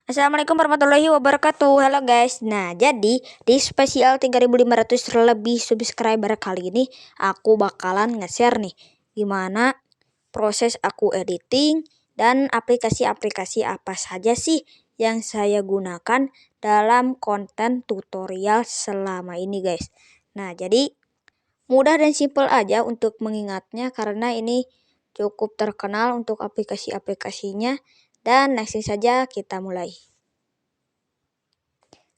Assalamualaikum warahmatullahi wabarakatuh. Halo guys. Nah, jadi di spesial 3.500 lebih subscriber kali ini aku bakalan nge-share nih gimana proses aku editing dan aplikasi-aplikasi apa saja sih yang saya gunakan dalam konten tutorial selama ini guys. Nah, jadi mudah dan simple aja untuk mengingatnya karena ini cukup terkenal untuk aplikasi-aplikasinya, dan langsung saja kita mulai.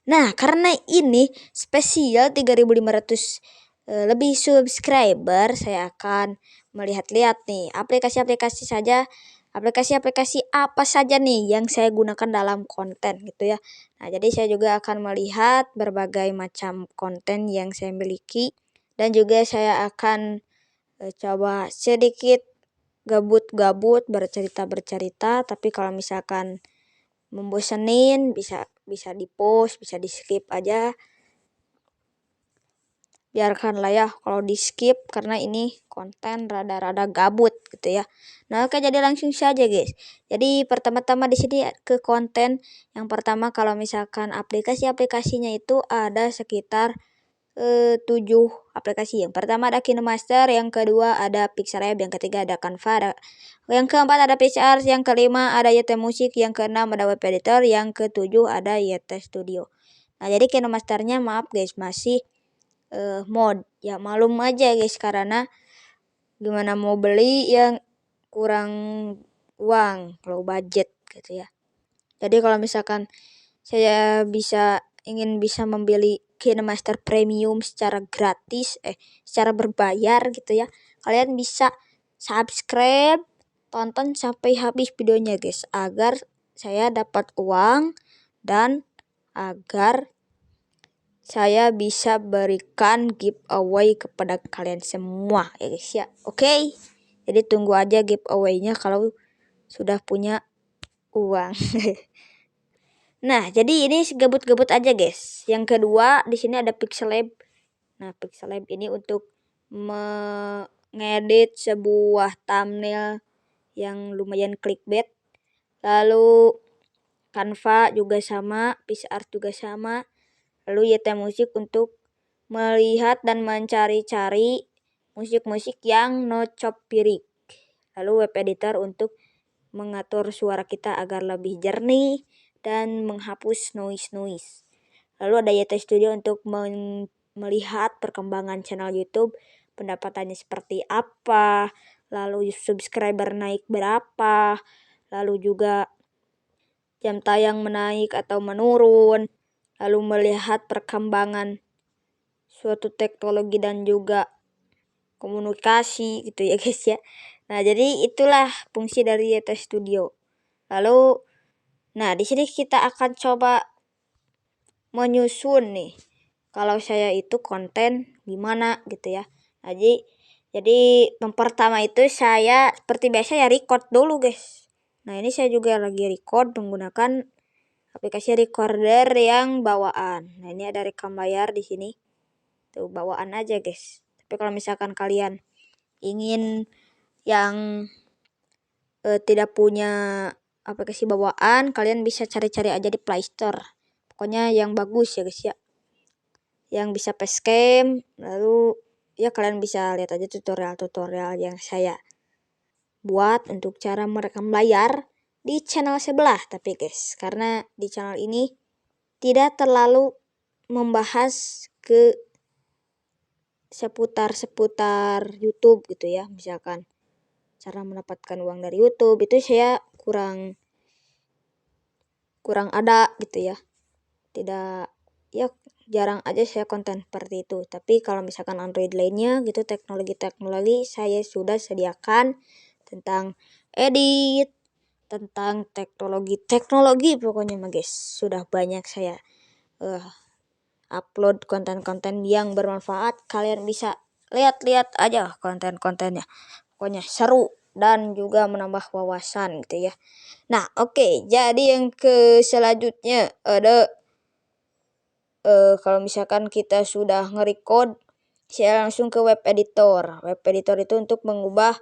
Nah, karena ini spesial 3.500 lebih subscriber, saya akan melihat-lihat nih aplikasi-aplikasi apa saja nih yang saya gunakan dalam konten gitu ya. Nah, jadi saya juga akan melihat berbagai macam konten yang saya miliki, dan juga saya akan coba sedikit gabut-gabut bercerita-bercerita, tapi kalau misalkan membosenin bisa bisa di-pause, bisa di-skip aja. Biarkanlah ya kalau di-skip karena ini konten rada-rada gabut gitu ya. Nah, oke, jadi langsung saja guys. Jadi pertama-tama di sini ke konten. Yang pertama kalau misalkan aplikasi-aplikasinya itu ada sekitar 7 aplikasi. Yang pertama ada KineMaster, yang kedua ada Pixelab, yang ketiga ada Canva, yang keempat ada PixArt, yang kelima ada YT Music, yang keenam ada Web Editor, yang ketujuh ada YT Studio. Nah, jadi KineMasternya maaf guys masih mod. Ya malum aja guys karena gimana mau beli yang kurang uang, low budget gitu ya. Jadi kalau misalkan saya ingin bisa membeli KineMaster Premium secara gratis, secara berbayar gitu ya, kalian bisa subscribe, tonton sampai habis videonya guys, agar saya dapat uang dan agar saya bisa berikan giveaway kepada kalian semua ya guys ya. Oke. Jadi tunggu aja giveaway-nya kalau sudah punya uang. Nah, jadi ini gabut-gabut aja guys. Yang kedua di sini ada Pixelab. Nah, Pixelab ini untuk mengedit sebuah thumbnail yang lumayan clickbait. Lalu Canva juga sama, PixArt juga sama. Lalu YT Music untuk melihat dan mencari-cari musik-musik yang no copyright. Lalu Web Editor untuk mengatur suara kita agar lebih jernih dan menghapus noise. Lalu ada YT Studio untuk melihat perkembangan channel YouTube, pendapatannya seperti apa, lalu subscriber naik berapa, lalu juga jam tayang menaik atau menurun, lalu melihat perkembangan suatu teknologi dan juga komunikasi gitu ya guys ya. Nah, jadi itulah fungsi dari YT Studio. Lalu nah, di sini kita akan coba menyusun nih. Kalau saya itu konten gimana gitu ya. Jadi yang pertama itu saya seperti biasa ya record dulu guys. Nah, ini saya juga lagi record menggunakan aplikasi recorder yang bawaan. Nah, ini ada rekam layar di sini. Tuh bawaan aja guys. Tapi kalau misalkan kalian ingin yang tidak punya aplikasi bawaan, kalian bisa cari-cari aja di Play Store. Pokoknya yang bagus ya guys ya. Yang bisa facecam, lalu ya kalian bisa lihat aja tutorial-tutorial yang saya buat untuk cara merekam layar di channel sebelah. Tapi guys, karena di channel ini tidak terlalu membahas ke seputar YouTube gitu ya. Misalkan cara mendapatkan uang dari YouTube itu saya kurang ada gitu ya. Tidak, ya jarang aja saya konten seperti itu. Tapi kalau misalkan Android lainnya gitu, teknologi saya sudah sediakan tentang edit, tentang teknologi pokoknya mah guys. Sudah banyak saya upload konten-konten yang bermanfaat. Kalian bisa lihat-lihat aja konten-kontennya. Pokoknya seru dan juga menambah wawasan gitu ya. Nah, oke. Jadi yang ke selanjutnya ada kalau misalkan kita sudah nge-record, saya langsung ke web editor. Web editor itu untuk mengubah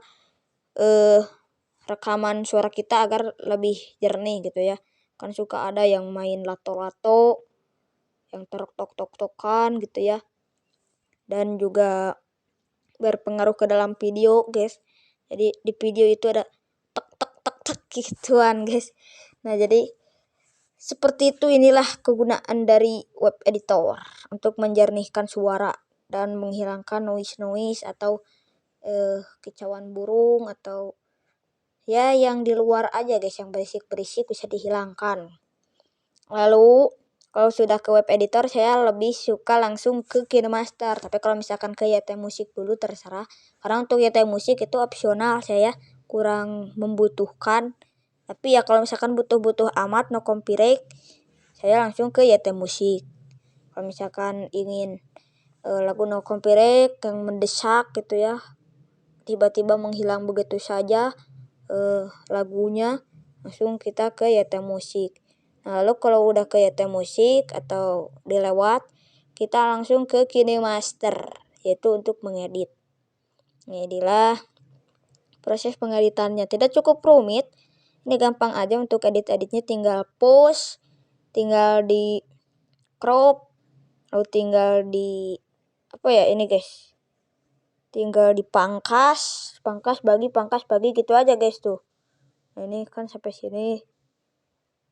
rekaman suara kita agar lebih jernih gitu ya. Kan suka ada yang main lato-lato, yang tok-tok-tok-tokan gitu ya. Dan juga berpengaruh ke dalam video guys. Jadi di video itu ada tek tek tek tek gituan guys. Nah jadi seperti itu, inilah kegunaan dari web editor untuk menjernihkan suara dan menghilangkan noise atau kicauan burung atau ya yang di luar aja guys, yang berisik-berisik bisa dihilangkan. Lalu kalau sudah ke web editor saya lebih suka langsung ke KineMaster. Tapi kalau misalkan ke YT Musik dulu terserah. Karena untuk YT Musik itu opsional, saya kurang membutuhkan. Tapi ya kalau misalkan butuh-butuh amat no copyright, saya langsung ke YT Musik. Kalau misalkan ingin lagu no copyright yang mendesak gitu ya, tiba-tiba menghilang begitu saja lagunya, langsung kita ke YT Musik. Nah, lalu kalau udah ke YT Musik atau dilewat, kita langsung ke KineMaster, yaitu untuk mengedit. Inilah proses pengeditannya, tidak cukup rumit. Ini gampang aja untuk edit-editnya, tinggal pause, tinggal di crop, lalu tinggal di apa ya ini guys, tinggal dipangkas, pangkas bagi gitu aja guys tuh. Nah, ini kan sampai sini,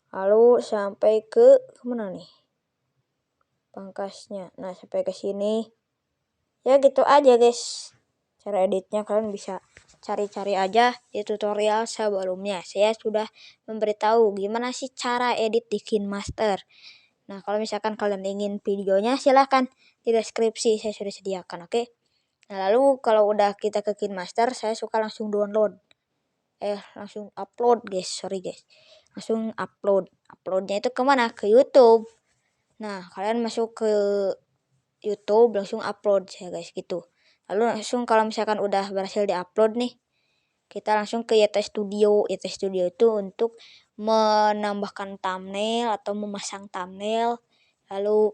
lalu sampai ke kemana nih pangkasnya. Nah sampai ke sini ya, gitu aja guys cara editnya. Kalian bisa cari-cari aja di tutorial sebelumnya, saya sudah memberitahu gimana sih cara edit di KineMaster. Nah kalau misalkan kalian ingin videonya, silahkan di deskripsi saya sudah sediakan, oke? Nah lalu kalau udah kita ke KineMaster, saya suka langsung download, langsung upload guys, sorry guys, langsung uploadnya itu kemana? Ke YouTube. Nah kalian masuk ke YouTube, langsung upload ya guys gitu. Lalu langsung kalau misalkan udah berhasil diupload nih, kita langsung ke YT Studio. YT Studio itu untuk menambahkan thumbnail atau memasang thumbnail, lalu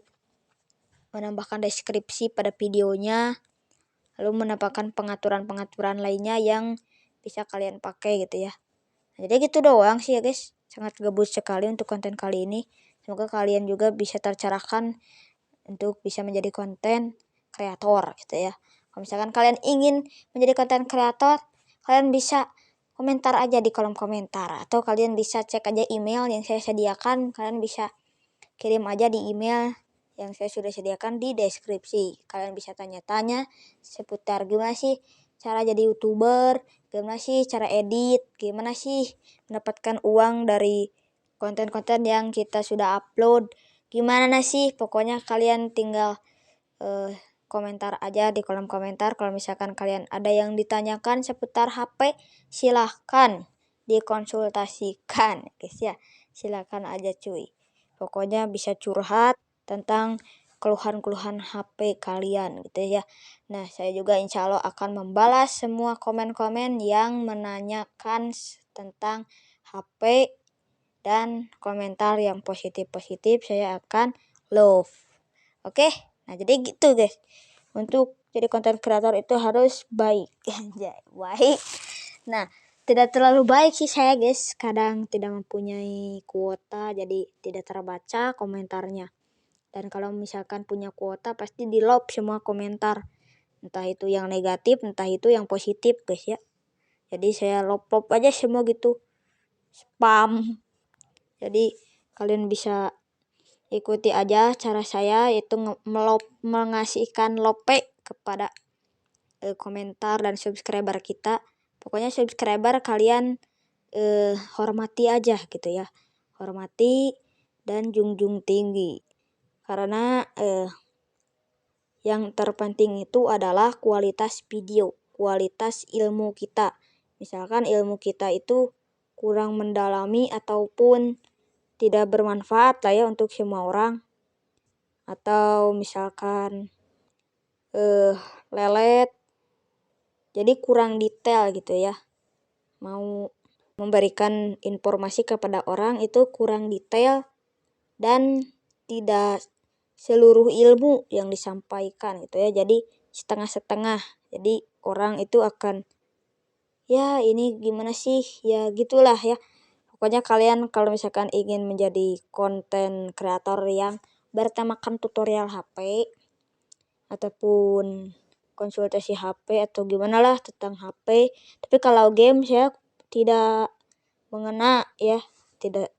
menambahkan deskripsi pada videonya, lalu menambahkan pengaturan-pengaturan lainnya yang bisa kalian pakai gitu ya. Nah, jadi gitu doang sih ya guys, sangat gabut sekali untuk konten kali ini. Semoga kalian juga bisa tercerahkan untuk bisa menjadi konten kreator gitu ya. Kalau misalkan kalian ingin menjadi konten kreator, kalian bisa komentar aja di kolom komentar, atau kalian bisa cek aja email yang saya sediakan. Kalian bisa kirim aja di email yang saya sudah sediakan di deskripsi. Kalian bisa tanya-tanya seputar gimana sih cara jadi YouTuber, gimana sih cara edit, gimana sih mendapatkan uang dari konten-konten yang kita sudah upload, gimana sih, pokoknya kalian tinggal komentar aja di kolom komentar. Kalau misalkan kalian ada yang ditanyakan seputar HP, silahkan dikonsultasikan guys ya, silahkan aja cuy. Pokoknya bisa curhat tentang keluhan-keluhan HP kalian gitu ya. Nah saya juga insya Allah akan membalas semua komen-komen yang menanyakan tentang HP, dan komentar yang positif-positif saya akan love. Oke, nah jadi gitu guys. Untuk jadi konten kreator itu harus baik. Baik. Nah, tidak terlalu baik sih saya guys. Kadang tidak mempunyai kuota, jadi tidak terbaca komentarnya. Dan kalau misalkan punya kuota, pasti di love semua komentar. Entah itu yang negatif, entah itu yang positif guys ya. Jadi saya love aja semua gitu. Spam. Jadi kalian bisa ikuti aja cara saya, yaitu mengasihkan lope kepada komentar dan subscriber kita. Pokoknya subscriber kalian hormati aja gitu ya, hormati dan junjung tinggi. Karena yang terpenting itu adalah kualitas video, kualitas ilmu kita. Misalkan ilmu kita itu kurang mendalami ataupun tidak bermanfaat lah ya untuk semua orang, atau misalkan lelet, jadi kurang detail gitu ya, mau memberikan informasi kepada orang itu kurang detail dan tidak seluruh ilmu yang disampaikan gitu ya, jadi setengah-setengah. Jadi orang itu akan ya ini gimana sih ya, gitulah ya. Pokoknya kalian kalau misalkan ingin menjadi konten kreator yang bertemakan tutorial HP ataupun konsultasi HP atau gimana lah tentang HP, tapi kalau game saya tidak mengena ya, tidak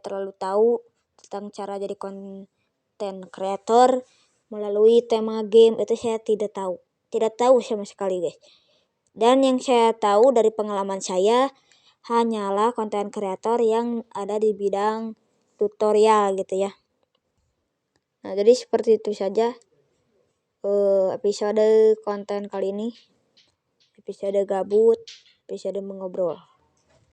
terlalu tahu tentang cara jadi konten kreator melalui tema game, itu saya tidak tahu sama sekali guys. Dan yang saya tahu dari pengalaman saya hanyalah konten kreator yang ada di bidang tutorial gitu ya. Nah, jadi seperti itu saja episode konten kali ini. Episode gabut, episode mengobrol.